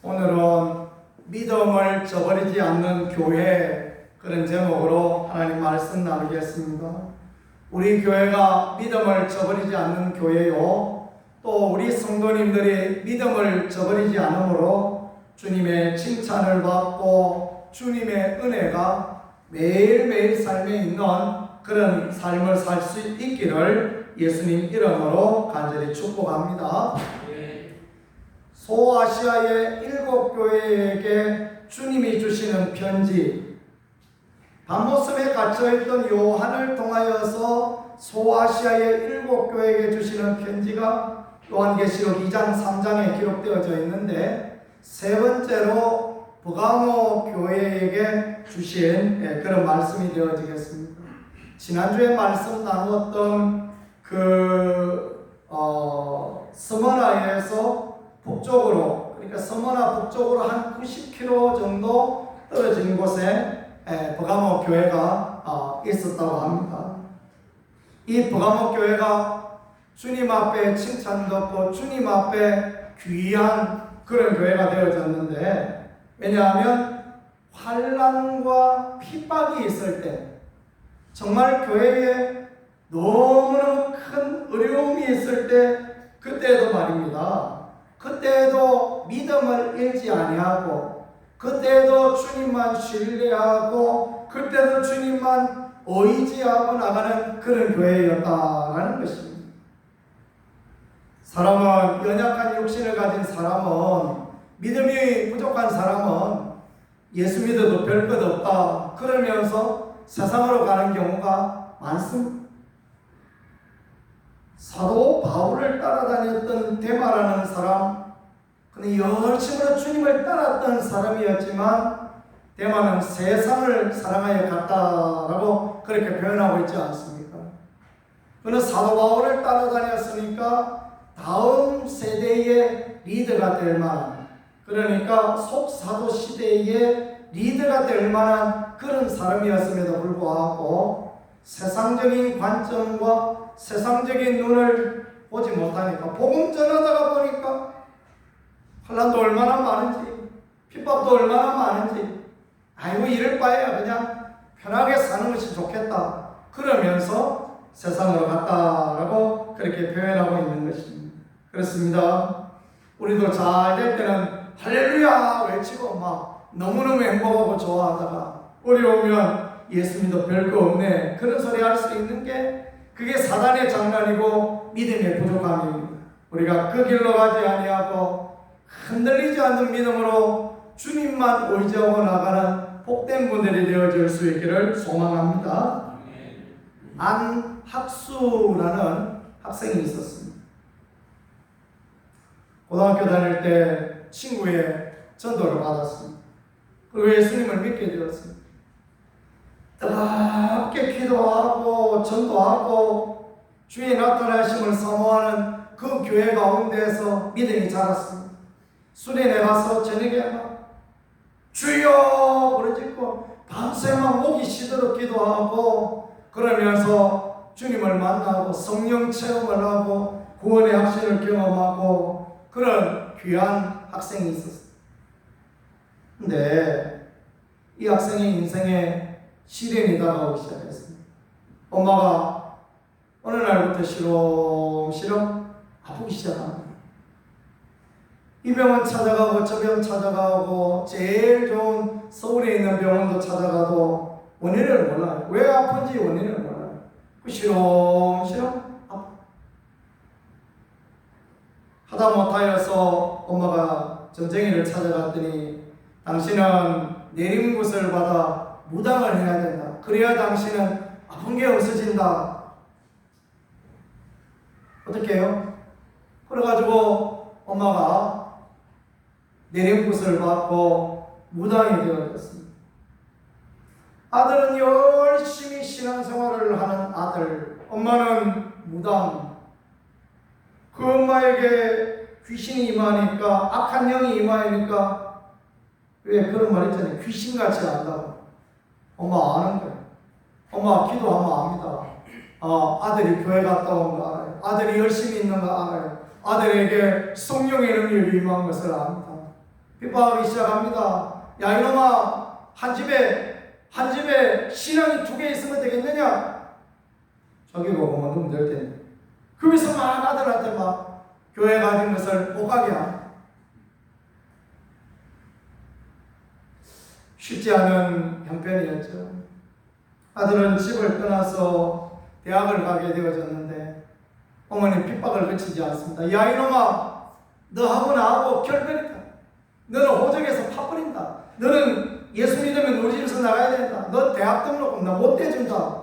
오늘은 믿음을 저버리지 않는 교회, 그런 제목으로 하나님 말씀 나누겠습니다. 우리 교회가 믿음을 저버리지 않는 교회요, 또 우리 성도님들이 믿음을 저버리지 않으므로 주님의 칭찬을 받고 주님의 은혜가 매일매일 삶에 있는 그런 삶을 살 수 있기를 예수님 이름으로 간절히 축복합니다. 소아시아의 7교회에게 주님이 주시는 편지, 밤모습에 갇혀있던 요한을 통하여서 소아시아의 7교회에게 주시는 편지가 요한계시록 2장 3장에 기록되어져 있는데, 세 번째로 버가모 교회에게 주신 그런 말씀이 되어지겠습니다. 지난주에 말씀 나누었던 스머나에서 북쪽으로, 그러니까 스머나 북쪽으로 한 90km 정도 떨어진 곳에 버가모 교회가 있었다고 합니다. 이 버가모 교회가 주님 앞에 칭찬받고 주님 앞에 귀한 그런 교회가 되어졌는데, 왜냐하면 환난과 핍박이 있을 때, 정말 교회에 너무너무 큰 어려움이 있을 때, 그때도 말입니다. 그때도 믿음을 잃지 아니하고, 그때도 주님만 신뢰하고, 그때도 주님만 의지하고 나가는 그런 교회였다라는 것입니다. 사람은, 연약한 육신을 가진 사람은, 믿음이 부족한 사람은 예수 믿어도 별 것 없다 그러면서 세상으로 가는 경우가 많습니다. 사도 바울을 따라다녔던 데마라는 사람, 그는 열심으로 주님을 따랐던 사람이었지만 데마는 세상을 사랑하여 갔다라고 그렇게 표현하고 있지 않습니까? 그는 사도 바울을 따라다녔으니까 다음 세대의 리더가 될 만한, 그러니까 속사도 시대의 리더가 될 만한 그런 사람이었음에도 불구하고 세상적인 관점과 세상적인 눈을 보지 못하니까, 복음 전하다가 보니까 환난도 얼마나 많은지, 핍박도 얼마나 많은지, 아이고 이럴 바에야 그냥 편하게 사는 것이 좋겠다 그러면서 세상으로 갔다라고 그렇게 표현하고 있는 것입니다. 그렇습니다. 우리도 잘 될 때는 할렐루야 외치고 막 너무너무 행복하고 좋아하다가 어려우면 예수 믿어 별거 없네 그런 소리 할 수 있는 게, 그게 사단의 장난이고 믿음의 부족함입니다. 우리가 그 길로 가지 아니하고 흔들리지 않는 믿음으로 주님만 의지하고 나가는 복된 분들이 되어질 수 있기를 소망합니다. 안학수라는 학생이 있었습니다. 고등학교 다닐 때 친구의 전도를 받았습니다. 그리고 예수님을 믿게 되었습니다. 뜨겁게 기도하고 전도하고 주의 나타나심을 사모하는 그 교회 가운데에서 믿음이 자랐습니다. 수련회 가서 저녁에 막 주여 부르짖고 밤새 막 목이 쉬도록 기도하고, 그러면서 주님을 만나고 성령 체험을 하고 구원의 확신을 경험하고 그런 귀한 학생이 있었어요. 근데 이 학생의 인생에 시련이 다가오기 시작했습니다. 엄마가 어느 날부터 시름시름 아프기 시작합니다. 이 병원 찾아가고 저 병 찾아가고 제일 좋은 서울에 있는 병원도 찾아가도 원인을 몰라요. 왜 아픈지 원인을 몰라요. 시름시름 아파. 하다 못하여서 엄마가 점쟁이를 찾아갔더니, 당신은 내린 것을 받아 무당을 해야 된다. 그래야 당신은 아픈 게 없어진다. 어떻게 해요? 그래가지고 엄마가 내린 것을 받고 무당이 되어졌습니다. 아들은 열심히 신앙생활을 하는 아들, 엄마는 무당. 그 엄마에게 귀신이 임하니까, 악한 영이 임하니까, 왜 그런 말 있잖아요. 귀신같이 안다고. 엄마 아는 거예요. 엄마 기도하면 압니다. 아들이 교회 갔다 온 거 알아요. 아들이 열심히 있는 거 알아요. 아들에게 성령의 능력이 임한 것을 압니다. 핍박하기 시작합니다. 야 이놈아, 한 집에 신앙이 2개 있으면 되겠느냐? 저기 보고만 누면 될 텐데. 그러면서 막 아들한테 막 교회 가는 것을 못 가게 합니다. 쉽지 않은 형편이었죠. 아들은 집을 떠나서 대학을 가게 되어졌는데 어머니 핍박을 그치지 않습니다. 야 이놈아, 너하고 나하고 결별이다. 너는 호적에서 파버린다. 너는 예수 믿으면 우리 집에서 나가야 된다. 너 대학 등록금 나 못 대준다.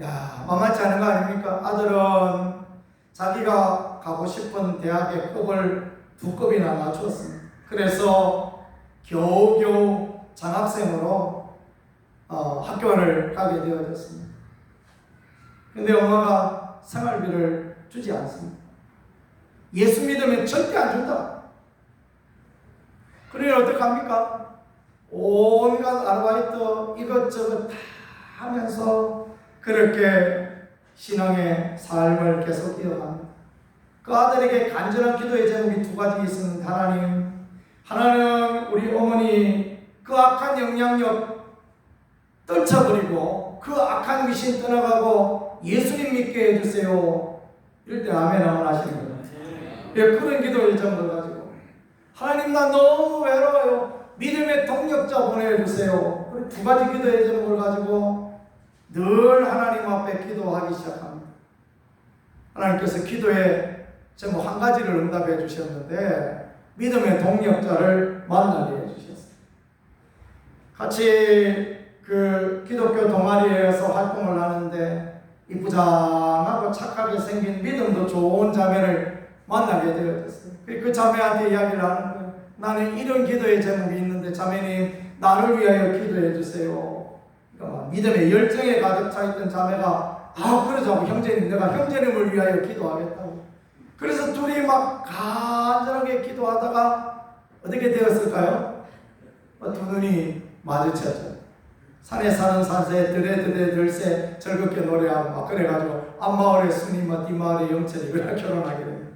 야, 만만치 않은 거 아닙니까? 아들은 자기가 가고 싶은 대학의 급을 2급이나 낮췄습니다. 그래서 겨우겨우 장학생으로 학교를 가게 되어졌습니다. 근데 엄마가 생활비를 주지 않습니다. 예수 믿으면 절대 안 준다. 그러니 어떡합니까? 온갖 아르바이트 이것저것 다 하면서 그렇게 신앙의 삶을 계속 이어갑니다. 그 아들에게 간절한 기도의 제목이 2가지 있었는데, 하나는 우리 어머니 그 악한 영향력 떨쳐버리고 그 악한 귀신 떠나가고 예수님 믿게 해주세요. 이럴 때 아멘 하면 하시는 거예요. 예, 그런 기도의 제목을 가지고 하나님 나 너무 외로워요. 믿음의 동력자 보내주세요. 2가지 기도의 제목을 가지고 늘 하나님 앞에 기도하기 시작합니다. 하나님께서 기도의 제목 1가지를 응답해 주셨는데 믿음의 동력자를 만나게 해주셨어요. 같이 그 기독교 동아리에서 활동을 하는데 이쁘장하고 착하게 생긴 믿음도 좋은 자매를 만나게 되어졌어요. 그 자매한테 이야기를 하는 거예요. 나는 이런 기도의 제목이 있는데 자매님 나를 위하여 기도해 주세요. 그러니까 믿음의 열정에 가득 차 있던 자매가 그러자고 형제님, 내가 형제님을 위하여 기도하겠다고. 그래서 둘이 막 간절하게 기도하다가 어떻게 되었을까요? 2 눈이 마주쳤죠. 산에 사는 산새 드레드레 들새 즐겁게 노래하고 막 그래가지고 앞마을의 순이마 뒷마을의 영철이 그래 결혼하게 됩니다.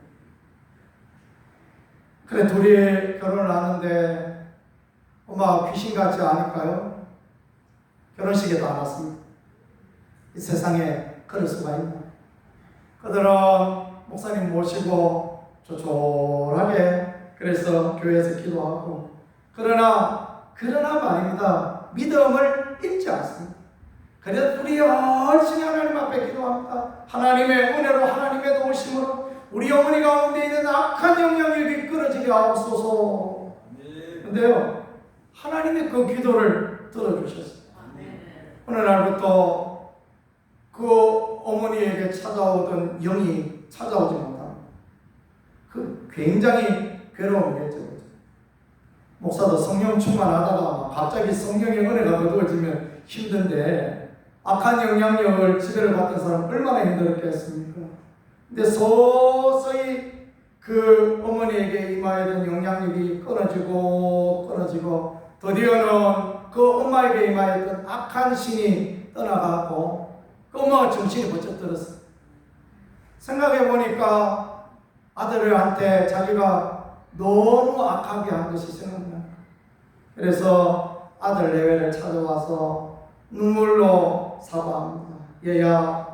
그래 둘이 결혼을 하는데 엄마가 귀신 같지 않을까요? 결혼식에도 안 왔습니다. 이 세상에 그럴 수가 있나? 그들은 목사님 모시고 조촐하게 그래서 교회에서 기도하고 그러나 말입니다. 믿음을 잃지 않습니다. 그래서 우리 열심히 하나님 앞에 기도합니다. 하나님의 은혜로 하나님의 도우심으로 우리 어머니 가운데 있는 악한 영향력이 끊어지게 하옵소서. 근데요 하나님의 그 기도를 들어주셨어요. 어느 날부터 그 어머니에게 찾아오던 영이 찾아오지 못합니다. 그 굉장히 괴로움이겠죠. 목사도 성령 충만하다가 갑자기 성령의 은혜가 어두워지면 힘든데 악한 영향력을 지배를 받던 사람은 얼마나 힘들었겠습니까? 근데 서서히 그 어머니에게 임하였던 영향력이 끊어지고 드디어는 그 엄마에게 임하였던 악한 신이 떠나가고 그 엄마가 정신이 번쩍 들었어요. 생각해보니까 아들한테 자기가 너무 악하게 한 것이 생각나요. 그래서 아들 내외를 찾아와서 눈물로 사과합니다. 얘야,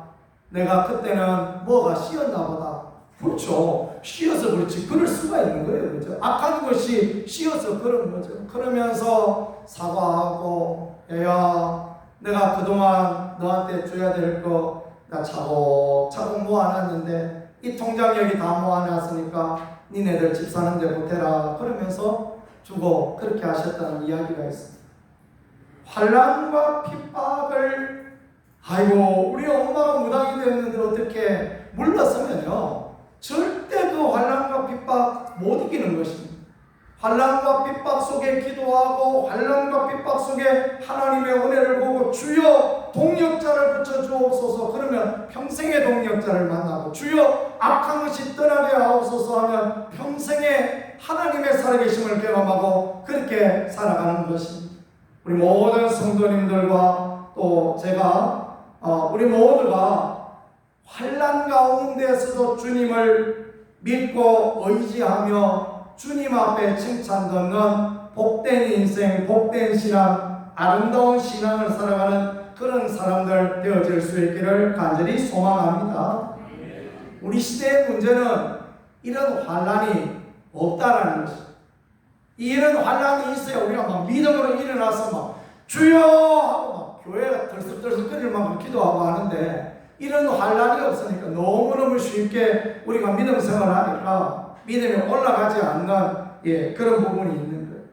내가 그때는 뭐가 씌었나 보다. 그렇죠. 씌어서 그렇지. 그럴 수가 있는 거예요. 그렇죠? 악한 것이 씌어서 그런 거죠. 그러면서 사과하고, 얘야, 내가 그동안 너한테 줘야 될 거 나 차곡차곡 모아놨는데 이 통장력이 다 모아놨으니까 니네들 집 사는데 보태라. 그러면서 주고 그렇게 하셨다는 이야기가 있습니다. 환난과 핍박을 우리 엄마가 무당이 되었는데 어떻게 물렀으면요 절대 그 환난과 핍박 못 이기는 것입니다. 환난과 핍박 속에 기도하고 환난과 핍박 속에 하나님의 은혜를 보고 주여 동력자를 붙여주옵소서. 그러면 평생의 동력자를 만나고 주여 악한 것이 떠나게 하옵소서 하면 평생의 하나님의 살아계심을 경험하고 그렇게 살아가는 것입니다. 우리 모든 성도님들과 또 제가 우리 모두가 환난 가운데서도 주님을 믿고 의지하며 주님 앞에 칭찬 듣는 복된 인생, 복된 신앙, 아름다운 신앙을 살아가는 그런 사람들 되어질 수 있기를 간절히 소망합니다. 우리 시대의 문제는 이런 환란이 없다라는 것입니다. 이런 환란이 있어야 우리가 막 믿음으로 일어나서 막 주여 하고 막 교회가 들썩들썩거릴 만큼 기도하고 하는데, 이런 환란이 없으니까 너무너무 쉽게 우리가 믿음 생활을 하니까 믿음이 올라가지 않는 그런 부분이 있는 거예요.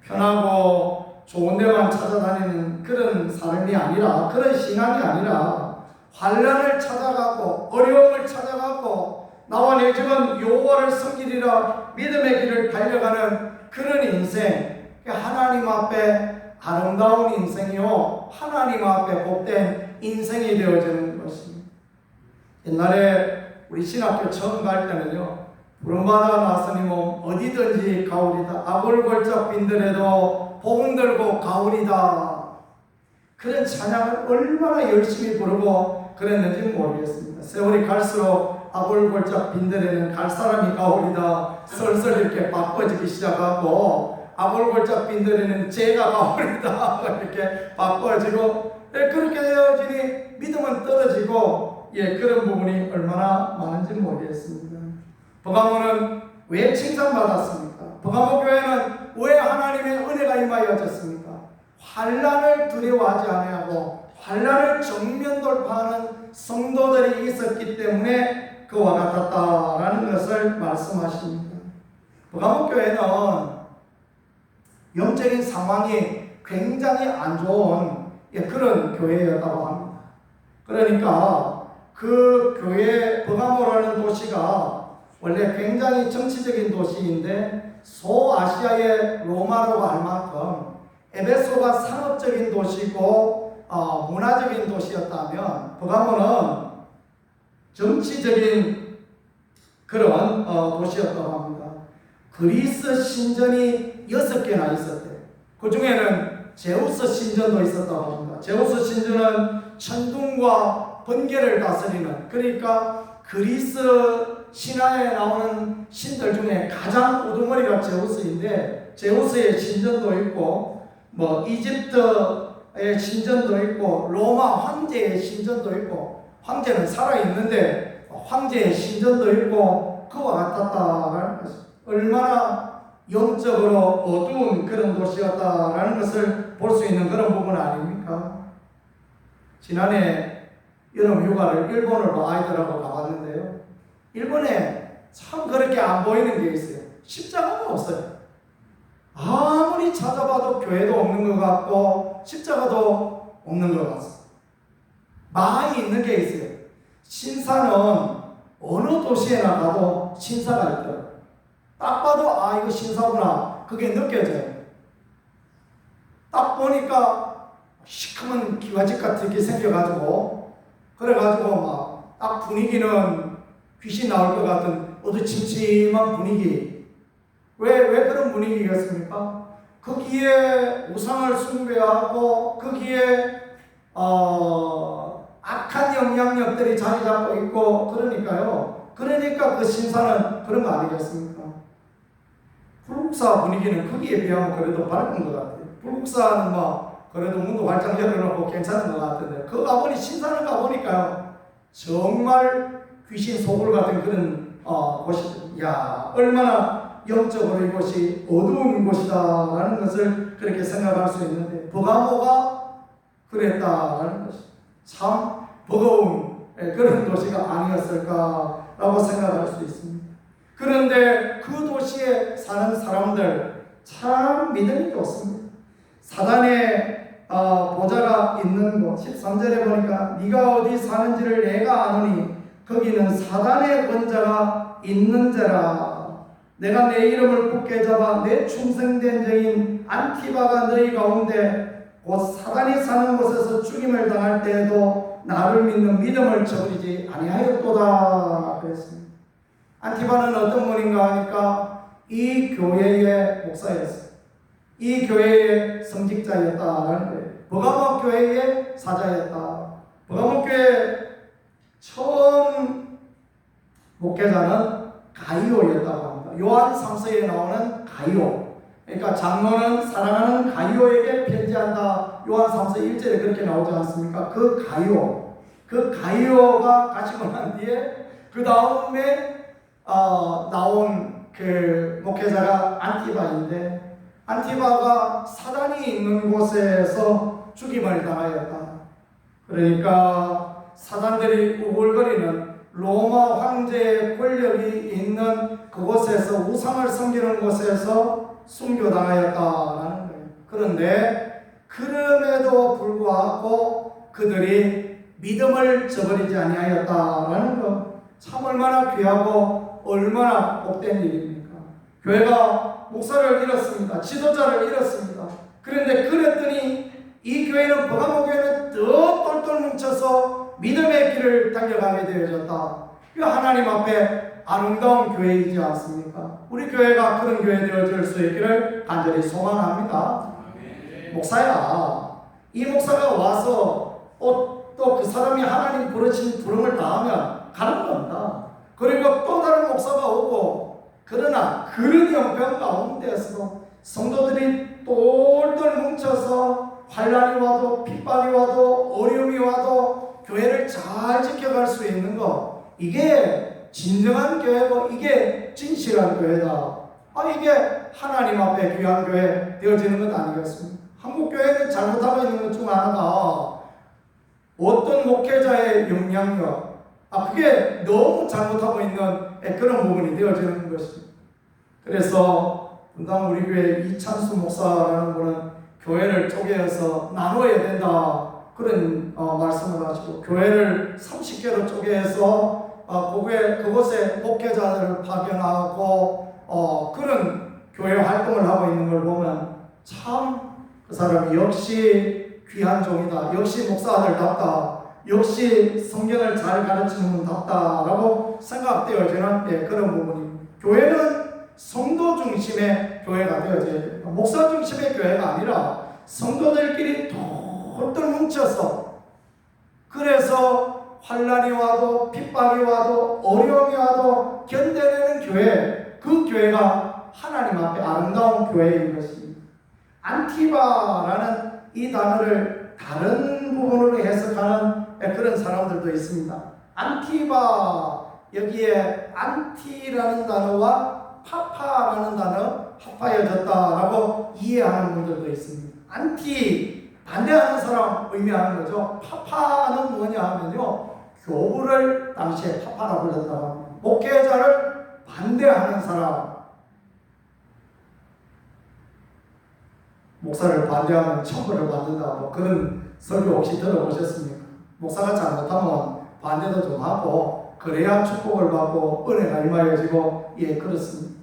편하고 좋은 데만 찾아다니는 그런 삶이 아니라, 그런 신앙이 아니라 환란을 찾아가고 어려움을 찾아가고 나와 내 집은 여호와를 섬기리라 믿음의 길을 달려가는 그런 인생, 하나님 앞에 아름다운 인생이요 하나님 앞에 복된 인생이 되어지는 것입니다. 옛날에 우리 신학교 처음 갈 때는요, 부름받아 나서니 뭐 어디든지 가오리다, 아골골짝 빈들에도 복음 들고 가오리다, 그런 찬양을 얼마나 열심히 부르고 그랬는지 모르겠습니다. 세월이 갈수록 아골골짝 빈들에는 갈 사람이 가오리다 슬슬 이렇게 바꿔지기 시작하고, 아골골짝 빈들에는 제가 가오리다 이렇게 바꿔지고, 그렇게 되어지니 믿음은 떨어지고 그런 부분이 얼마나 많은지 모르겠습니다. 버가모는 왜 칭찬받았습니까? 버가모 교회는 왜 하나님의 은혜가 임하여졌습니까? 환란을 두려워하지 아니하고 환란을 정면 돌파하는 성도들이 있었기 때문에 그와 같았다라는 것을 말씀하십니다. 버가모 교회는 영적인 상황이 굉장히 안 좋은 그런 교회였다고 합니다. 그러니까 그 교회, 버가모라는 도시가 원래 굉장히 정치적인 도시인데 소아시아의 로마라고 할 만큼 에베소가 상업적인 도시고 문화적인 도시였다면, 버가모는 정치적인 그런 도시였다고 합니다. 그리스 신전이 6개나 있었대요. 그 중에는 제우스 신전도 있었다고 합니다. 제우스 신전은 천둥과 번개를 다스리는, 그러니까 그리스 신화에 나오는 신들 중에 가장 우두머리가 제우스인데, 제우스의 신전도 있고 뭐 이집트의 신전도 있고 로마 황제의 신전도 있고, 황제는 살아있는데 황제의 신전도 있고 그와 같았다라는 것입니다. 얼마나 영적으로 어두운 그런 도시였다라는 것을 볼 수 있는 그런 부분 아닙니까? 지난해 여름 휴가를 일본으로 아이들하고 가봤는데요, 일본에 참 그렇게 안 보이는 게 있어요. 십자가가 없어요. 아무리 찾아봐도 교회도 없는 것 같고 십자가도 없는 것 같습니다. 많이 있는 게 있어요. 신사는 어느 도시에나 가도 신사가 있더라고요. 딱 봐도 이거 신사구나 그게 느껴져요. 딱 보니까 시커먼 기와집 같은 게 생겨가지고, 그래가지고 막 딱 분위기는 귀신 나올 것 같은 어두침침한 분위기. 왜 그런 분위기겠습니까? 거기에 우상을 숭배하고 거기에 악한 영향력들이 자리 잡고 있고, 그러니까 그 신사는 그런 거 아니겠습니까? 불국사 분위기는 거기에 비하면 그래도 밝은 것 같아요. 불국사는 그래도 문도 활짝 열어놓고 괜찮은 것 같은데, 그 가보니 신사를 가보니까요, 정말 귀신 소굴 같은 그런 곳이죠. 야, 얼마나 영적으로 이곳이 어두운 곳이다라는 것을 그렇게 생각할 수 있는데, 버가모가 그랬다라는 것이 참 버거운 그런 도시가 아니었을까라고 생각할 수 있습니다. 그런데 그 도시에 사는 사람들 참 믿음이 좋습니다. 사단의 보좌가 있는 곳, 13절에 보니까 네가 어디 사는지를 내가 아노니 거기는 사단의 권자가 있는 데라. 내가 내 이름을 굳게 잡아 내 충성된 자인 안티바가 너희 가운데 곧 사단이 사는 곳에서 죽임을 당할 때에도 나를 믿는 믿음을 저버리지 아니하였도다 그랬습니다. 안티바는 어떤 분인가 하니까 이 교회의 목사였어요. 이 교회의 성직자였다라는 거예요. 버가모 교회의 사자였다. 버가모 교회 처음 목회자는 가이오였다고 합니다. 요한 3서에 나오는 가이오. 그러니까 장로는 사랑하는 가이오에게 편지한다. 요한 3서 1절에 그렇게 나오지 않습니까? 그 가이오가 가시고 난 뒤에 그 다음에 나온 그 목회자가 안티바인데, 안티바가 사단이 있는 곳에서 죽임을 당하였다. 그러니까 사단들이 우글거리는 로마 황제의 권력이 있는 그곳에서, 우상을 섬기는 곳에서 순교당하였다라는 거예요. 그런데 그럼에도 불구하고 그들이 믿음을 저버리지 아니하였다라는 것, 참 얼마나 귀하고 얼마나 복된 일입니까? 교회가 목사를 잃었습니다. 지도자를 잃었습니다. 그런데 그랬더니 이 교회는, 버가모 교회는 더 똘똘 뭉쳐서 믿음의 길을 달려가게 되어졌다. 이거 하나님 앞에 아름다운 교회이지 않습니까? 우리 교회가 그런 교회 되어질 수 있기를 간절히 소망합니다. 목사야, 이 목사가 와서 또 그 사람이 하나님 부르신 부름을 다하면 가는 겁니다. 그리고 또 다른 목사가 오고, 그러나 그런 형편 가운데서도 성도들이 똘똘 뭉쳐서 환난이 와도 핍박이 와도 어려움이 와도 교회를 잘 지켜갈 수 있는 것, 이게 진정한 교회고 이게 진실한 교회다. 이게 하나님 앞에 귀한 교회 되어지는 것 아니겠습니까? 한국 교회는 잘못하고 있는 것 중 하나가 어떤 목회자의 영향력, 그게 너무 잘못하고 있는 그런 부분이 되어지는 것입니다. 그래서 분당 우리 교회 이찬수 목사라는 분은 교회를 쪼개서 나눠야 된다, 그런 말씀을 하시고, 교회를 30개로 쪼개서 그곳에 목회자들을 파견하고 그런 교회 활동을 하고 있는 걸 보면 참 그 사람이 역시 귀한 종이다, 역시 목사들답다, 역시 성경을 잘 가르치는 분답다라고 생각되어지는 그런 부분입니다. 교회는 성도 중심의 교회가 되어져야 됩니다. 목사 중심의 교회가 아니라 성도들끼리 똘똘 뭉쳐서, 그래서 환난이 와도 핍박이 와도 어려움이 와도 견뎌내는 교회, 그 교회가 하나님 앞에 아름다운 교회인 것입니다. 안티바라는 이 단어를 다른 부분으로 해석하는 그런 사람들도 있습니다. 안티바, 여기에 안티라는 단어와 파파라는 단어 합하여졌다라고 이해하는 분들도 있습니다. 안티, 반대하는 사람 의미하는 거죠. 파파는 뭐냐 하면요, 교부를 당시에 파파라 불렀다고 합니다. 목회자를 반대하는 사람, 목사를 반대하면 천벌을 받는다, 그런 설교 혹시 들어보셨습니까? 목사가 잘못하면 반대도 좀 하고 그래야 축복을 받고 은혜가 임하여지고, 그렇습니다.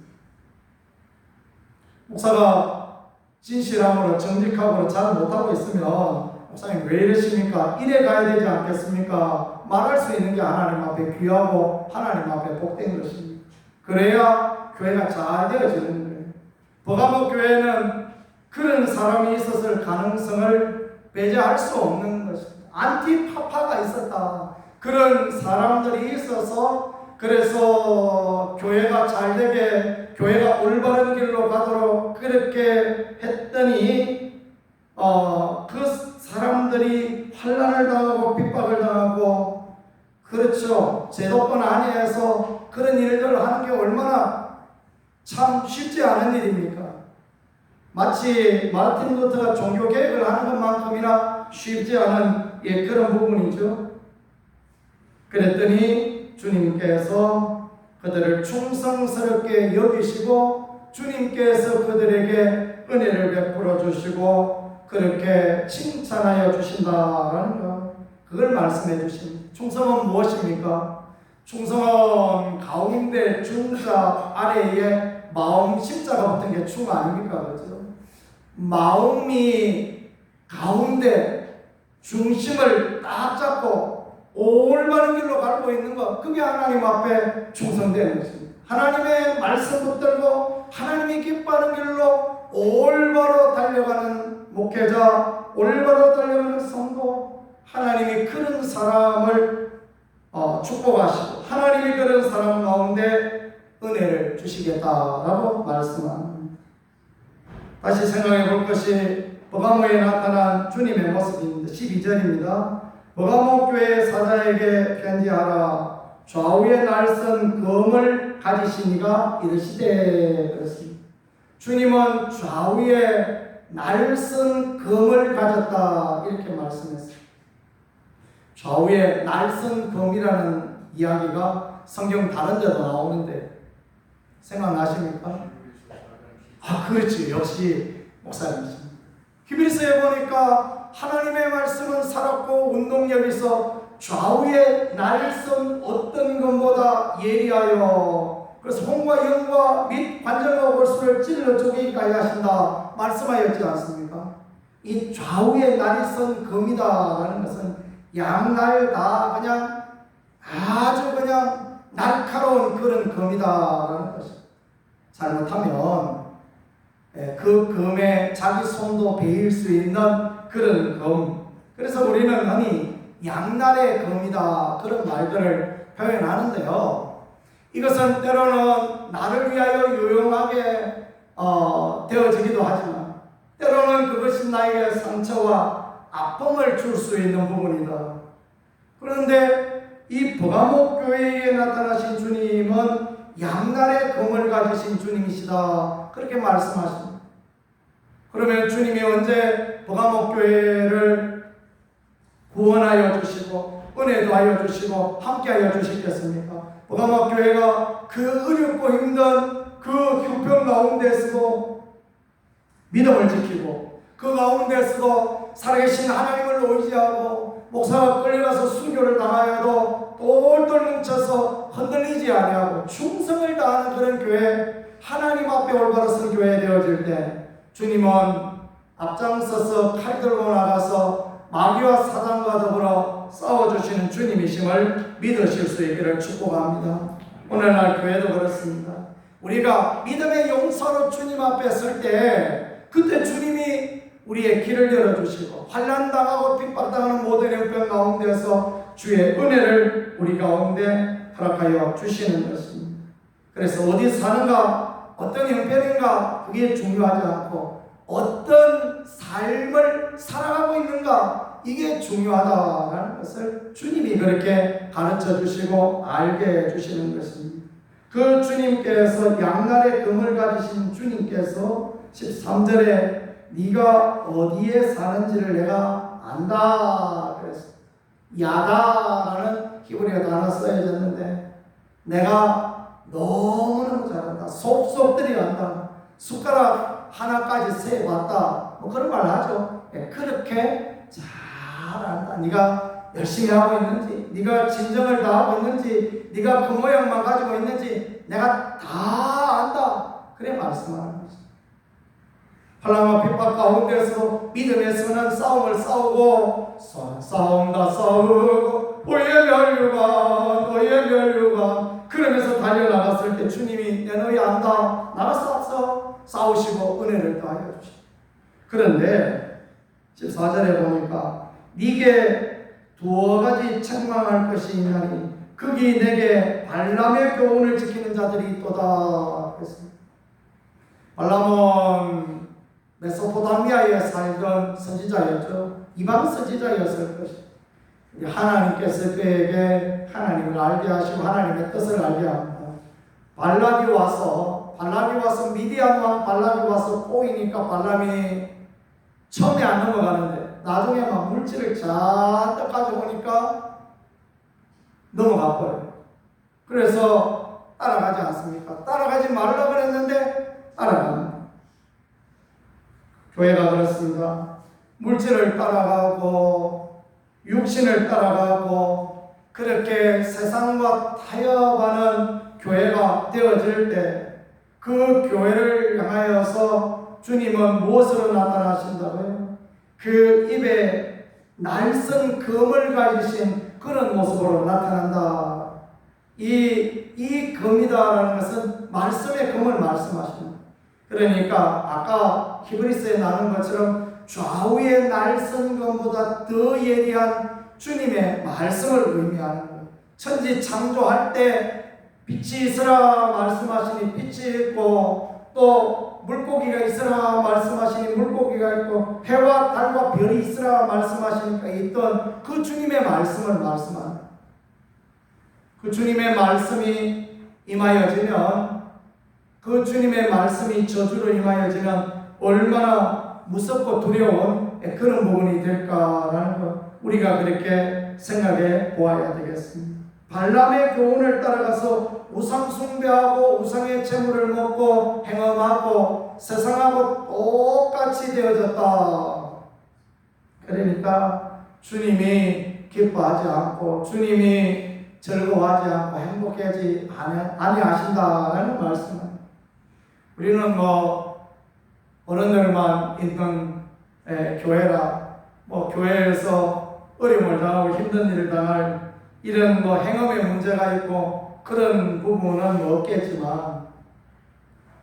목사가 진실함으로 정직하고 잘 못하고 있으면, 목사님 왜 이러십니까? 이래 가야 되지 않겠습니까? 말할 수 있는 게 하나님 앞에 귀하고 하나님 앞에 복된 것입니다. 그래야 교회가 잘 되어지는 거예요. 버가모 교회는 그런 사람이 있었을 가능성을 배제할 수 없는 것입니다. 안티파파가 있었다. 그런 사람들이 있어서, 그래서 교회가 잘되게, 교회가 올바른 길로 가도록 그렇게 했더니 그 사람들이 환난을 당하고 핍박을 당하고, 그렇죠, 제도권 안에서 그런 일들을 하는 게 얼마나 참 쉽지 않은 일입니까? 마치 마르틴 루터가 종교개혁을 하는 것만큼이나 쉽지 않은 그런 부분이죠. 그랬더니 주님께서 그들을 충성스럽게 여기시고, 주님께서 그들에게 은혜를 베풀어 주시고 그렇게 칭찬하여 주신다라는 것, 그걸 말씀해 주십니다. 충성은 무엇입니까? 충성은 가운데 중자 아래에 마음 십자가 붙은 게 충 아닙니까? 그렇죠? 마음이 가운데 중심을 딱 잡고 올바른 길로 가고 있는 것, 그게 하나님 앞에 충성되는 것입니다. 하나님의 말씀 붙들고 하나님이 기뻐하는 길로 올바로 달려가는 목회자, 올바로 달려가는 성도, 하나님이 그런 사람을 축복하시고, 하나님이 그런 사람 가운데 은혜를 주시겠다라고 말씀합니다. 다시 생각해 볼 것이 버가모에 나타난 주님의 모습입니다. 12절입니다. 버가모 교회 사자에게 편지하라. 좌우에 날선 검을 가지신 이가 이르시되 그렇습니다. 주님은 좌우에 날선 검을 가졌다 이렇게 말씀했어요. 좌우에 날선 검이라는 이야기가 성경 다른 데도 나오는데 생각나십니까? 그렇지. 역시 목사님이십니다. 히브리서에 보니까 하나님의 말씀은 살았고 운동력이 있어 좌우에 날선 어떤 것보다 예리하여 그래서 홍과 영과 및 관절과 골수를 찔러 쪼개기까지 하신다 말씀하였지 않습니까? 이 좌우에 날선 검이다라는 것은 양날 다 그냥 아주 그냥 날카로운 그런 검이다라는 것입니다. 잘못하면 그 검에 자기 손도 베일 수 있는 그런 검. 그래서 우리는 흔히 양날의 검이다 그런 말들을 표현하는데요. 이것은 때로는 나를 위하여 유용하게 되어지기도 하지만 때로는 그것이 나에게 상처와 아픔을 줄 수 있는 부분이다. 그런데 이 버가모 교회에 나타나신 주님은 양날의 검을 가지신 주님이시다 그렇게 말씀하십니다. 그러면 주님이 언제 버가모 교회를 구원하여 주시고 은혜도 하여 주시고 함께하여 주시겠습니까? 버가모 교회가 그 어렵고 힘든 그 형편 가운데서도 믿음을 지키고 그 가운데서도 살아계신 하나님을 의지하고 목사가 끌려가서 순교를 당하여도 똘똘 뭉쳐서 흔들리지 아니하고 충성을 다하는 그런 교회, 하나님 앞에 올바로 선 교회 되어질 때 주님은 앞장서서 칼 들고 나가서 마귀와 사단과 더불어 싸워주시는 주님이심을 믿으실 수 있기를 축복합니다. 오늘날 교회도 그렇습니다. 우리가 믿음의 용사로 주님 앞에 설 때 그때 주님이 우리의 길을 열어주시고 환난당하고 핍박당하는 모든 형편 가운데서 주의 은혜를 우리 가운데 허락하여 주시는 것입니다. 그래서 어디 사는가 어떤 형편인가 그게 중요하지 않고 어떤 삶을 살아가고 있는가 이게 중요하다라는 것을 주님이 그렇게 가르쳐 주시고 알게 해 주시는 것입니다. 그 주님께서 양날의 금을 가지신 주님께서 13절에 네가 어디에 사는지를 내가 안다 그랬어요. 야다라는 히브리어 단어 써야졌는데 내가 너무너무 잘한다. 속속들이 안다. 숟가락 하나까지 세봤다. 뭐 그런 말 하죠. 그렇게 잘한다. 네가 열심히 하고 있는지, 네가 진정을 다하고 있는지, 네가 그 모양만 가지고 있는지 내가 다 안다. 그래 말씀하는 거죠. 환난과 핍박 가운데서 믿음에서는 싸움을 싸우고 싸움다 싸우고 너의 멸류관 그러면서 달려나갔을 때 주님이 내 너희 안다 나가서 싸우시고 은혜를 더하여 주시고 그런데 14절에 보니까 네게 두어 가지 책망할 것이 있나니 거기 내게 발람의 교훈을 지키는 자들이 있도다 그랬습니다. 발람은 메소포타미아에 살던 선지자였죠. 이방 선지자였을 것입니다. 하나님께서 그에게 하나님을 알게 하시고 하나님의 뜻을 알게 합니다. 발람이 와서 미디안 왕 발람이 와서 꼬이니까 발람이 처음에 안 넘어가는데 나중에 막 물질을 잔뜩 가져오니까 넘어가 버려요. 그래서 따라가지 않습니까? 따라가지 말라고 그랬는데 따라갑니다. 교회가 그렇습니다. 물질을 따라가고 육신을 따라가고 그렇게 세상과 타협하는 교회가 되어질 때 그 교회를 향하여서 주님은 무엇으로 나타나신다고요? 그 입에 날선 검을 가지신 그런 모습으로 나타난다. 이 검이다라는 것은 말씀의 검을 말씀하십니다. 그러니까 아까 히브리서에 나눈 것처럼 좌우의 날선 검보다 더 예리한 주님의 말씀을 의미하는 거예요. 천지 창조할 때 빛이 있으라 말씀하시니 빛이 있고, 또 물고기가 있으라 말씀하시니 물고기가 있고, 해와 달과 별이 있으라 말씀하시니까 있던 그 주님의 말씀을 말씀하는, 그 주님의 말씀이 임하여지면, 그 주님의 말씀이 저주로 임하여지면 얼마나 무섭고 두려운 그런 부분이 될까라는 것, 우리가 그렇게 생각해 보아야 되겠습니다. 발람의 교훈을 따라가서 우상 숭배하고 우상의 재물을 먹고 행음하고 세상하고 똑같이 되어졌다. 그러니까 주님이 기뻐하지 않고 주님이 즐거워하지 않고 행복하지 아니하신다라는 말씀입니다. 우리는 어른들만 있는 교회라, 교회에서 어려움을 당하고 힘든 일을 당할 이런 행음의 문제가 있고 그런 부분은 없겠지만,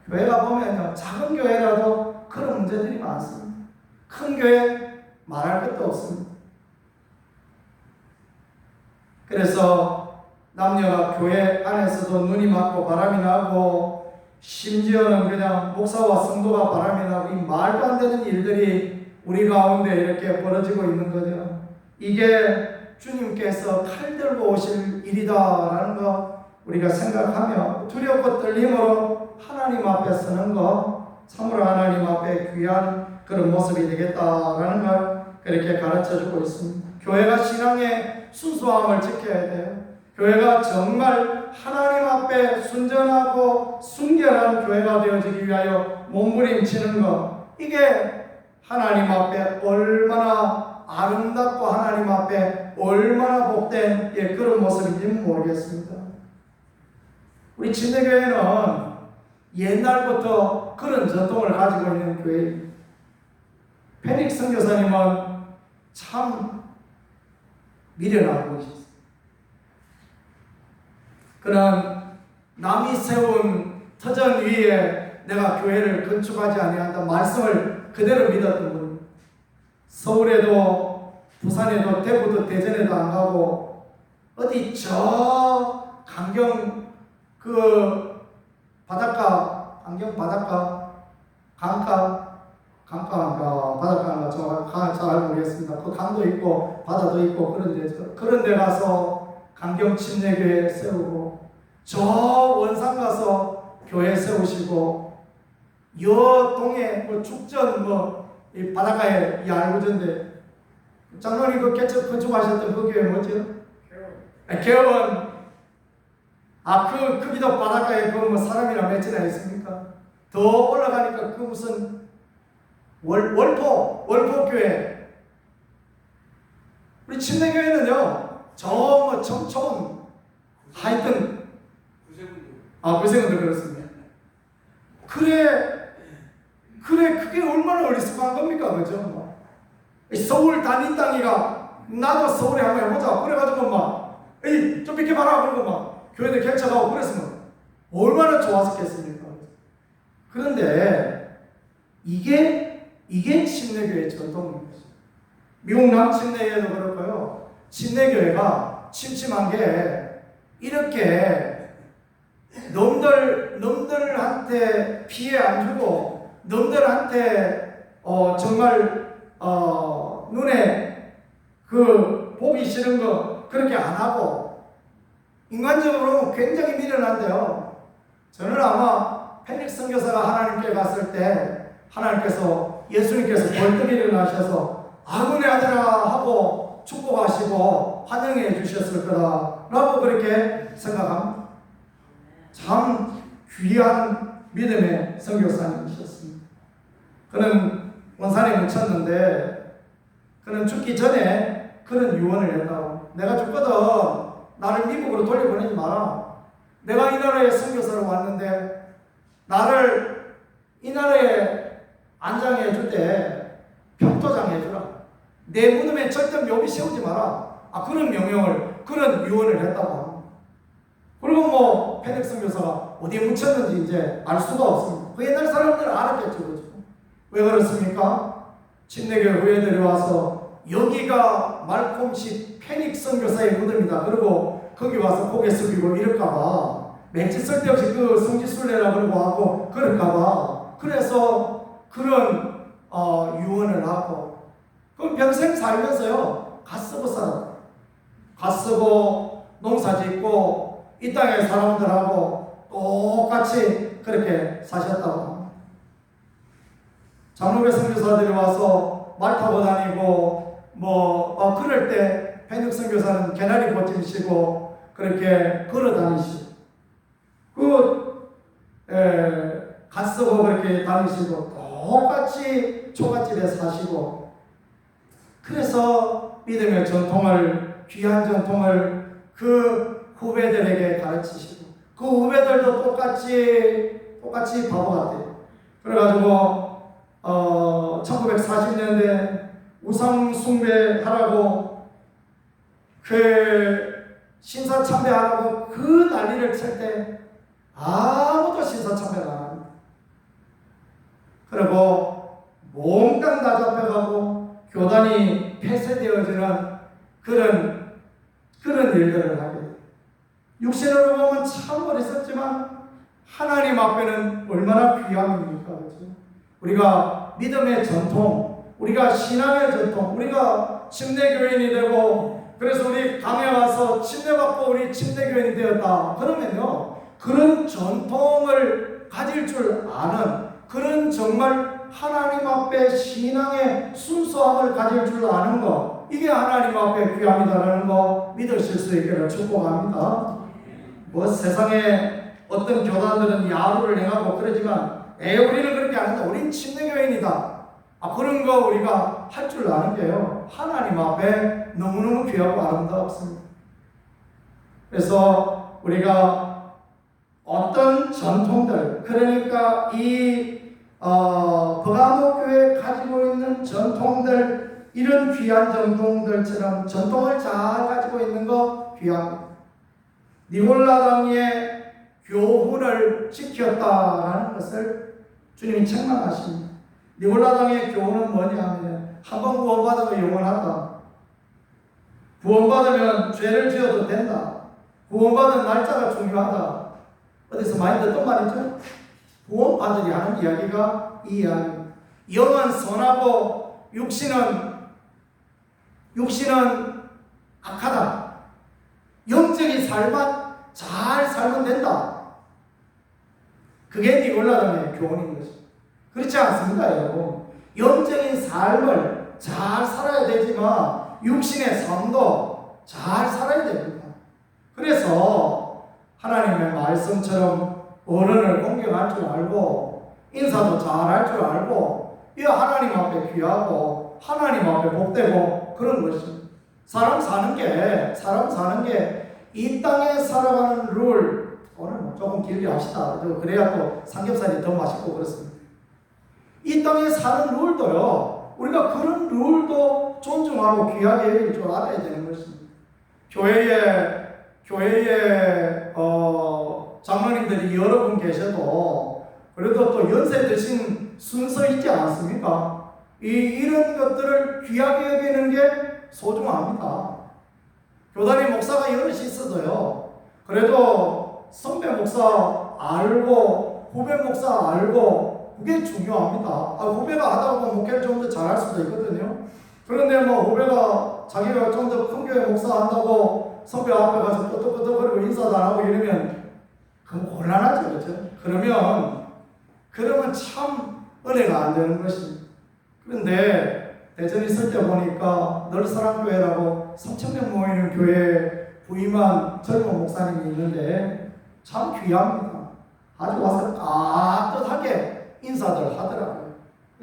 교회가 보면요, 작은 교회라도 그런 문제들이 많습니다. 큰 교회 말할 것도 없습니다. 그래서 남녀가 교회 안에서도 눈이 맞고 바람이 나고, 심지어는 그냥 목사와 성도가 바람이 나고, 이 말도 안 되는 일들이 우리 가운데 이렇게 벌어지고 있는 거죠. 이게 주님께서 칼 들고 오실 일이다라는 거 우리가 생각하며 두렵고 떨림으로 하나님 앞에 서는 거, 참으로 하나님 앞에 귀한 그런 모습이 되겠다라는 걸 그렇게 가르쳐주고 있습니다. 교회가 신앙의 순수함을 지켜야 돼요. 교회가 정말 하나님 앞에 순전하고 순결한 교회가 되어지기 위하여 몸부림치는 것, 이게 하나님 앞에 얼마나 아름답고 하나님 앞에 얼마나 복된 그런 모습인지는 모르겠습니다. 우리 침례교회는 옛날부터 그런 전통을 가지고 있는 교회입니다. 페닉스 선교사님은 참 미련한 것이죠. 그런 남이 세운 터전 위에 내가 교회를 건축하지 아니한다 말씀을 그대로 믿었던 분입니다. 서울에도 부산에도 대구도 대전에도 안 가고, 어디 저 강경 바닷가, 강경 바닷가, 바닷가인가 잘 모르겠습니다. 그 강도 있고 바다도 있고 그런 데 가서 강경 침례교회 세우고, 저 원산 가서 교회 세우시고, 여 동해 죽전 이 바닷가에 얄구전데, 장로님 그 개척 건축하셨던 그 교회 뭐죠? 개원. 거기도 바닷가에 사람이랑 몇이나 있습니까? 더 올라가니까 무슨 월포 교회. 우리 침례교회는요, 청천 하여튼 구세군도 그렇습니다. 그래 그게 얼마나 어리숙한 겁니까, 그죠? 서울 단위 땅이가 나도 서울에 한번 해보자 그래가지고 좀 이렇게 봐라 그러고 교회들 개척하고 그랬으면 얼마나 좋았겠습니까? 그런데 이게 침례교회 전통입니다. 미국 남침례교회도 그렇고요, 침례교회가 침침한 게 이렇게 놈들한테 피해 안 주고, 놈들한테 정말 눈에 보기 싫은 거 그렇게 안 하고, 인간적으로 굉장히 미련한데요. 저는 아마 페닉스 선교사가 하나님께 갔을 때 예수님께서 벌떡 일어나셔서 아군의 아들아 하고 축복하시고 환영해 주셨을 거다라고 그렇게 생각합니다. 참 귀한 믿음의 선교사님이셨습니다. 그는 원산에 묻혔는데, 그는 죽기 전에 그런 유언을 했다고. 내가 죽거든 나를 미국으로 돌려보내지 마라. 내가 이 나라에 선교사로 왔는데 나를 이 나라에 안장해 줄 때 평토장 해주라. 내 무덤에 절대 묘비 세우지 마라. 그런 명령을, 그런 유언을 했다고 합니다. 그리고 페닉스 선교사가 어디에 묻혔는지 이제 알 수가 없습니다. 그 옛날 사람들은 알았겠죠, 그죠? 왜 그렇습니까? 침례교회 후예들이 와서 여기가 말콤씨 페닉스 선교사의 무덤이다. 그리고 거기 와서 고개 숙이고 이럴까봐 맹지 쓸데없이 그 성지순례라 그러고 하고 그럴까봐 그래서 그런 유언을 하고 그럼 평생 살면서요 갓 쓰고 살아. 갓 쓰고 농사 짓고 이 땅의 사람들하고 똑같이 그렇게 사셨다고 합니다. 장로교 선교사들이 와서 말 타고 다니고 그럴 때 henrik 선교사는 개나리 고치시고 그렇게 걸어 다니시고 갓 쓰고 그렇게 다니시고 똑같이 초가집에 사시고 그래서 믿음의 전통을 귀한 전통을 그 후배들에게 가르치시고 그 후배들도 똑같이 바보 같아요. 그래가지고 1940년대 우상 숭배하라고 그 신사 참배하라고 그 난리를 칠 때 아무도 신사 참배를 안 합니다. 그리고 몽땅 다 잡혀가고 교단이 폐쇄되어지는 그런 일들을 하게 돼요. 육신으로 보면 참 어리석지만 하나님 앞에는 얼마나 귀함입니까? 그렇죠? 우리가 믿음의 전통, 우리가 신앙의 전통, 우리가 침례교인이 되고 그래서 우리 강에 와서 침례받고 우리 침례교인이 되었다. 그러면요 그런 전통을 가질 줄 아는 그런 정말 하나님 앞에 신앙의 순수함을 가질 줄 아는 것 이게 하나님 앞에 귀함이다라는 거 믿으실 수 있기를 축복합니다. 세상에 어떤 교단들은 야루를 행하고 그러지만 우리는 그렇게 안 한다. 우린 침례교인이다. 그런 거 우리가 할 줄 아는 게요 하나님 앞에 너무너무 귀하고 아름답습니다. 그래서 우리가 어떤 전통들 그러니까 이 버가모 교회에 가지고 있는 전통들 이런 귀한 전통들처럼 전통을 잘 가지고 있는 거 귀합니다. 니골라당의 교훈을 지켰다라는 것을 주님이 책망하십니다. 니골라당의 교훈은 뭐냐 하면 한번 구원받으면 영원하다. 구원받으면 죄를 지어도 된다. 구원받은 날짜가 중요하다. 어디서 많이 듣던 말이죠? 구원받으리 하는 이야기가 이 이야기입니다. 영은 선하고 육신은 악하다. 영적인 삶만 잘 살면 된다. 그게 니골라당의 교훈인 것입니다. 그렇지 않습니까, 여러분? 영적인 삶을 잘 살아야 되지만 육신의 삶도 잘 살아야 됩니다. 그래서 하나님의 말씀처럼 어른을 공경할 줄 알고 인사도 잘 할 줄 알고 이 하나님 앞에 귀하고 하나님 앞에 복되고 그런 것입니다. 사람 사는 게 이 땅에 살아가는 룰 오늘 조금 길게 합시다. 그래야 또 삼겹살이 더 맛있고 그렇습니다. 이 땅에 사는 룰도요 우리가 그런 룰도 존중하고 귀하게 여길 줄 알아야 되는 것입니다. 교회에 장로님들이 여러 분 계셔도 그래도 또 연세 드신 순서 있지 않습니까? 이런 것들을 귀하게 여기는 게 소중합니다. 교단의 목사가 여럿이 있어도요 그래도 선배 목사 알고 후배 목사 알고 그게 중요합니다. 후배가 하다 보면 목회를 좀 더 잘할 수도 있거든요. 그런데 후배가 자기가 좀 더 큰 교회 목사 한다고 선배 앞에 가서 끄덕끄덕거리고 인사도 안 하고 이러면 그건 곤란하죠. 그렇죠? 그러면 참 은혜가 안 되는 것입니다. 그런데 대전에 있을 때 보니까 널사랑교회라고 3,000명 모이는 교회에 부임한 젊은 목사님이 있는데 참 귀합니다. 아주 와서 따뜻하게 인사들 하더라고요.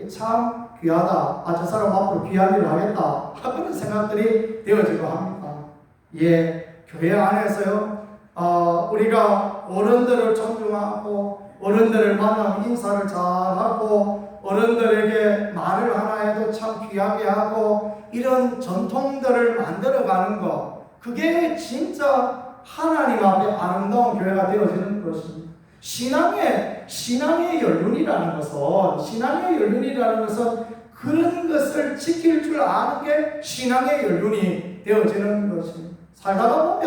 참 귀하다. 저 사람 앞으로 귀한 일을 하겠다. 그런 생각들이 되어지고 합니다. 교회 안에서요 우리가 어른들을 존중하고 어른들을 만나면 인사를 잘하고 어른들에게 말을 하나 해도 참 귀하게 하고 이런 전통들을 만들어가는 것 그게 진짜 하나님 앞에 아름다운 교회가 되어지는 것입니다. 신앙의 연륜이라는 것은 그런 것을 지킬 줄 아는 게 신앙의 연륜이 되어지는 것입니다. 살다가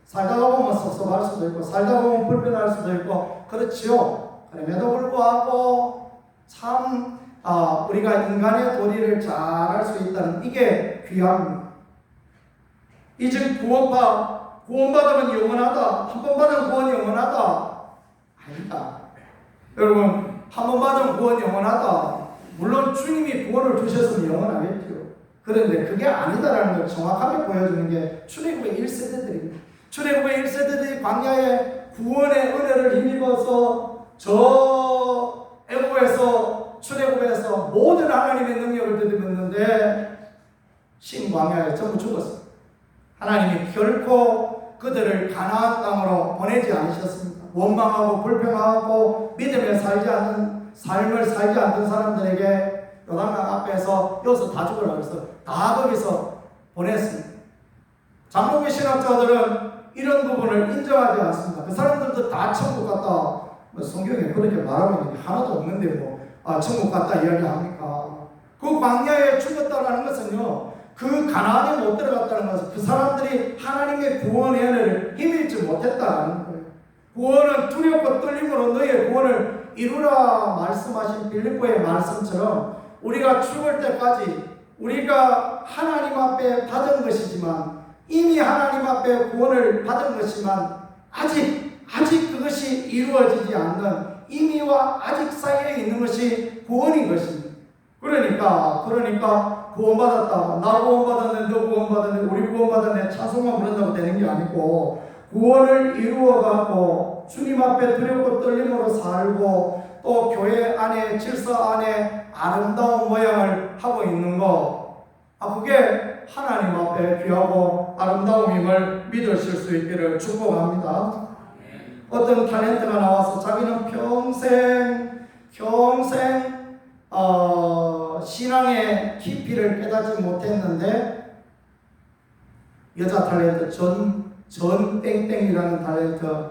살다가 보면 섭섭할 수도 있고 살다 보면 불편할 수도 있고 그렇지요. 그럼에도 불구하고 참 우리가 인간의 도리를 잘 할 수 있다는 이게 귀합니다. 이즉 구원받으면 영원하다. 한 번 받은 구원 영원하다. 아니다. 여러분, 한 번 받은 구원 영원하다. 물론 주님이 구원을 주셨으면 영원하겠죠. 그런데 그게 아니다라는 걸 정확하게 보여주는 게 출애굽의 1세대들입니다. 출애굽의 1세대들이 광야의 구원의 은혜를 힘입어서 저 애굽에서 출애굽에서 모든 하나님의 능력을 들이켰는데 신광야에 전부 죽었어요. 하나님이 결코 그들을 가나안 땅으로 보내지 않으셨습니다. 원망하고 불평하고 믿음에 살지 않는 삶을 살지 않는 사람들에게 요단강 앞에서 여기서 다 죽으라고 해서 다 거기서 보냈습니다. 장로교 신학자들은 이런 부분을 인정하지 않습니다. 그 사람들도 다 천국 갔다, 성경에 그렇게 말하고 있는 게 하나도 없는데 천국 갔다 이야기합니까? 그 광야에 죽었다라는 것은요, 그 가나안에 못 들어갔다는 것은 그 사람들이 하나님의 구원의 은혜를 힘입지 못했다라는 거예요. 구원은 두렵고 떨림으로 너희의 구원을 이루라 말씀하신 빌립보의 말씀처럼 우리가 죽을 때까지 우리가 하나님 앞에 받은 것이지만 이미 하나님 앞에 구원을 받은 것이지만 아직 그것이 이루어지지 않는 이미와 아직 사이에 있는 것이 구원인 것입니다. 그러니까 구원받았다. 나 구원받았네, 너 구원받았네, 우리 구원받았네 찬송만 부른다고 되는 게 아니고 구원을 이루어가고 주님 앞에 두렵고 떨림으로 살고 또 교회 안에 질서 안에 아름다운 모양을 하고 있는 거, 그게 하나님 앞에 귀하고 아름다움임을 믿으실 수 있기를 축복합니다. 어떤 탤런트가 나와서 자기는 평생 신앙의 깊이를 깨닫지 못했는데 여자 탤런트 전 땡땡이라는 탤런트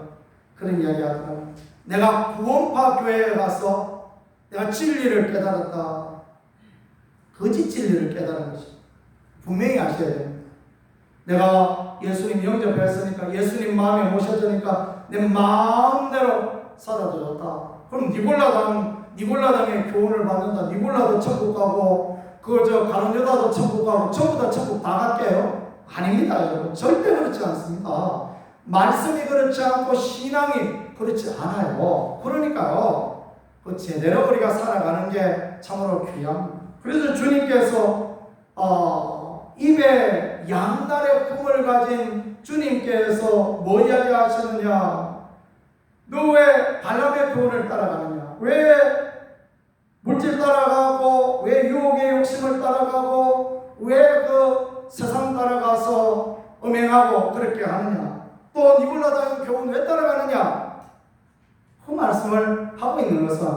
그런 이야기 하더라고요. 내가 구원파 교회에 가서 내가 진리를 깨달았다. 거짓 진리를 깨달은 것이 분명히 아셔야 됩니다. 내가 예수님 영접했으니까 예수님 마음에 모셔주니까 내 마음대로 살아줬다. 그럼 니골라당의 교훈을 받는다. 니골라도 천국 가고 가론 유다도 천국 가고 전부 다 천국 다 갈게요? 아닙니다, 여러분. 절대 그렇지 않습니다. 말씀이 그렇지 않고 신앙이 그렇지 않아요. 그러니까요, 제대로 우리가 살아가는 게 참으로 귀합니다. 그래서 주님께서 입에 양날의 품을 가진 주님께서 뭐 이야기하시느냐? 너 왜 발람의 교훈을 따라가느냐? 왜 물질 따라가고 왜 유혹의 욕심을 따라가고 왜 그 세상 따라가서 음행하고 그렇게 하느냐? 또 니골라당의 교훈 왜 따라가느냐? 그 말씀을 하고 있는 것은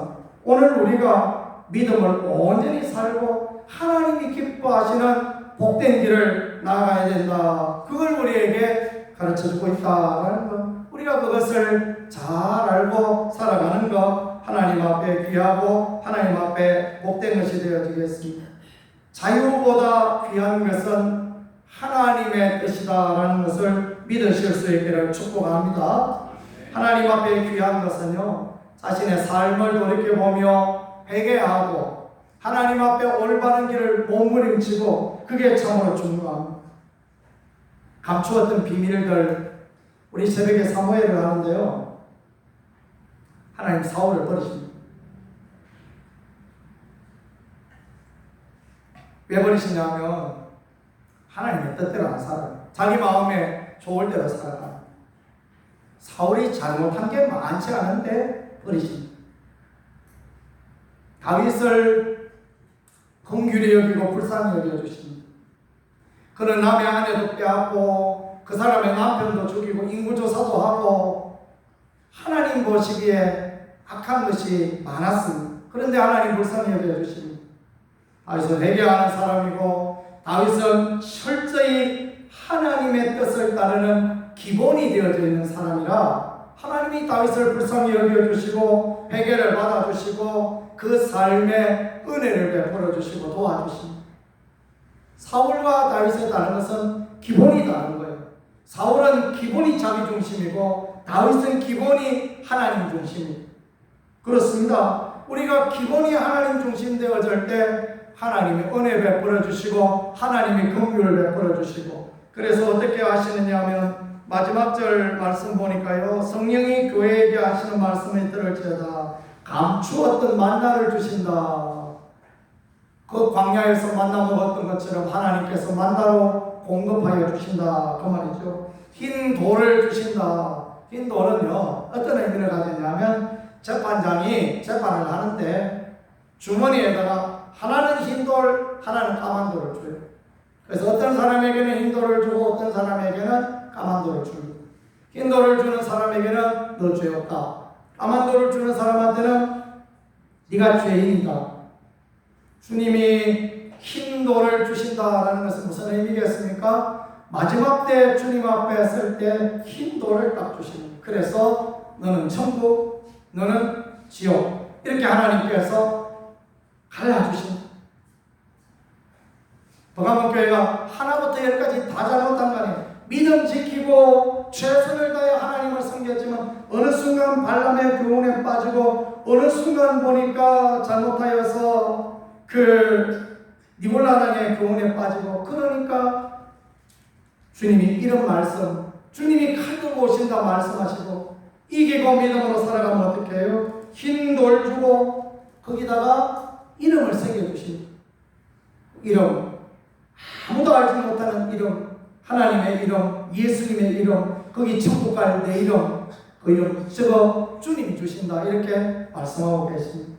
오늘 우리가 믿음을 온전히 살고 하나님이 기뻐하시는 복된 길을 나아가야 된다. 그걸 우리에게 가르쳐주고 있다는 것. 우리가 그것을 잘 알고 살아가는 것, 하나님 앞에 귀하고 하나님 앞에 복된 것이 되어지겠습니다. 자유보다 귀한 것은 하나님의 뜻이다라는 것을 믿으실 수 있기를 축복합니다. 하나님 앞에 귀한 것은요, 자신의 삶을 돌이켜보며 회개하고 하나님 앞에 올바른 길을 몸부림치고 그게 참으로 중요합니다. 감추었던 비밀들, 우리 새벽에 사모예를 하는데요, 하나님 사울을 버리십니다. 왜 버리시냐면 하나님의 뜻대로 안 살아요. 자기 마음에 좋을 대로 살아요. 사울이 잘못한 게 많지 않은데 버리십니다. 다윗을 긍휼히 여기고 불쌍히 여겨주십니다. 그는 남의 아내도 빼앗고 그 사람의 남편도 죽이고 인구조사도 하고 하나님 보시기에 악한 것이 많았습니다. 그런데 하나님 불쌍히 여겨주십니다. 다윗은 회개하는 사람이고 다윗은 철저히 하나님의 뜻을 따르는 기본이 되어져 있는 사람이라 하나님이 다윗을 불쌍히 여겨주시고 회개를 받아주시고 그 삶에 은혜를 베풀어 주시고 도와주십니다. 사울과 다윗에 다른 것은 기본이 다른 거예요. 사울은 기본이 자기 중심이고 다윗은 기본이 하나님 중심이고 그렇습니다. 우리가 기본이 하나님 중심 되어질 때 하나님이 은혜 베풀어 주시고 하나님이 긍휼을 베풀어 주시고 그래서 어떻게 하시느냐 하면 마지막 절 말씀 보니까요. 성령이 교회에게 하시는 말씀을 들을지어다 감추었던 만나를 주신다. 그 광야에서 만나 먹었던 것처럼 하나님께서 만나로 공급하여 주신다. 그 말이죠. 흰 돌을 주신다. 흰 돌은요 어떤 의미를 가지냐면 재판장이 재판을 하는데 주머니에다가 하나는 흰 돌, 하나는 까만 돌을 줘요. 그래서 어떤 사람에게는 흰 돌을 주고 어떤 사람에게는 까만 돌을 줍니다. 흰 돌을 주는 사람에게는 너 죄 없다. 까만 돌을 주는 사람한테는 네가 죄인이다. 주님이 흰 돌을 주신다라는 것은 무슨 의미겠습니까? 마지막 때 주님 앞에 설 때 흰 돌을 딱 주십니다. 그래서 너는 천국, 너는 지옥 이렇게 하나님께서 갈라주십니다. 버가몬교회가 하나부터 열까지 다 잘못한 거 아니에요. 믿음 지키고 최선을 다해 하나님을 섬겼지만 어느 순간 발람의 교훈에 빠지고 어느 순간 보니까 잘못하여서 니골라당의 교훈에 빠지고 그러니까 주님이 이런 말씀 주님이 칼 들고 오신다 말씀하시고 이기고 믿음으로 살아가면 어떻게 해요? 흰 돌 주고 거기다가 이름을 새겨주십니다. 이름 아무도 알지 못하는 이름 하나님의 이름 예수님의 이름 거기 천국 갈 내 이름 그 이름 저거 주님이 주신다 이렇게 말씀하고 계십니다.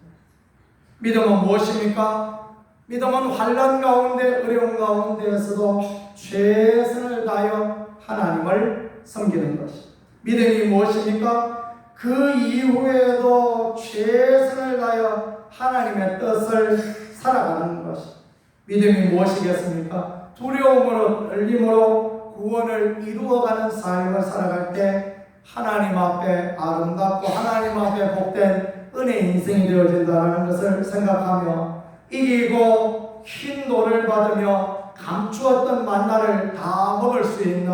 믿음은 무엇입니까? 믿음은 환난 가운데 어려운 가운데에서도 최선을 다하여 하나님을 섬기는 것입니다. 믿음이 무엇입니까? 그 이후에도 최선을 다하여 하나님의 뜻을 살아가는 것입니다. 믿음이 무엇이겠습니까? 두려움으로 떨림으로 구원을 이루어가는 삶을 살아갈 때 하나님 앞에 아름답고 하나님 앞에 복된 은혜 인생이 되어진다는 것을 생각하며 이기고 흰 돌을 받으며 감추었던 만나를 다 먹을 수 있는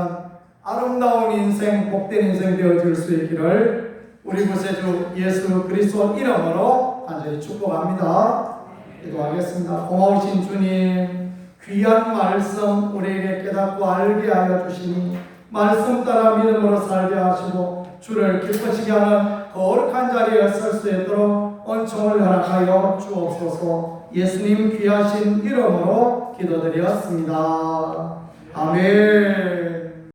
아름다운 인생, 복된 인생 되어질 수 있기를 우리 구세주 예수 그리스도 이름으로 간절히 축복합니다. 기도하겠습니다. 고마우신 주님, 귀한 말씀 우리에게 깨닫고 알게 하여 주시니 말씀 따라 믿음으로 살게 하시고 주를 기쁘시게 하는 거룩한 자리에 설 수 있도록 은총을 허락하여 주옵소서. 예수님 귀하신 이름으로 기도드렸습니다. 아멘.